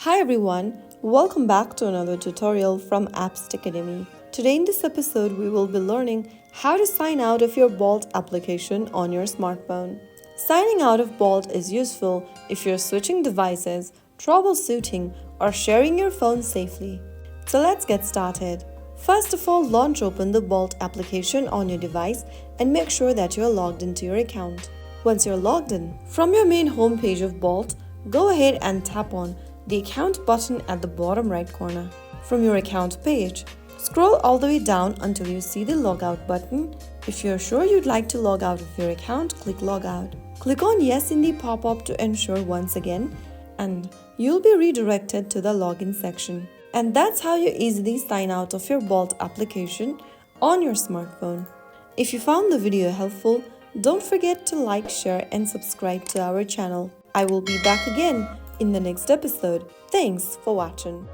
Hi everyone, welcome back to another tutorial from Apps Academy. Today in this episode we will be learning how to sign out of your Bolt application on your smartphone. Signing out of Bolt is useful if you're switching devices, troubleshooting, or sharing your phone safely. So let's get started. First of all, launch open the Bolt application on your device and make sure that you're logged into your account. Once you're logged in, from your main home page of Bolt, go ahead and tap on the account button at the bottom right corner. From your account page, scroll all the way down until you see the Logout button. If you're sure you'd like to log out of your account, click Logout. Click on Yes in the pop-up to ensure once again, and you'll be redirected to the login section. And that's how you easily sign out of your Bolt application on your smartphone. If you found the video helpful, don't forget to like, share, and subscribe to our channel. I will be back again in the next episode. Thanks for watching.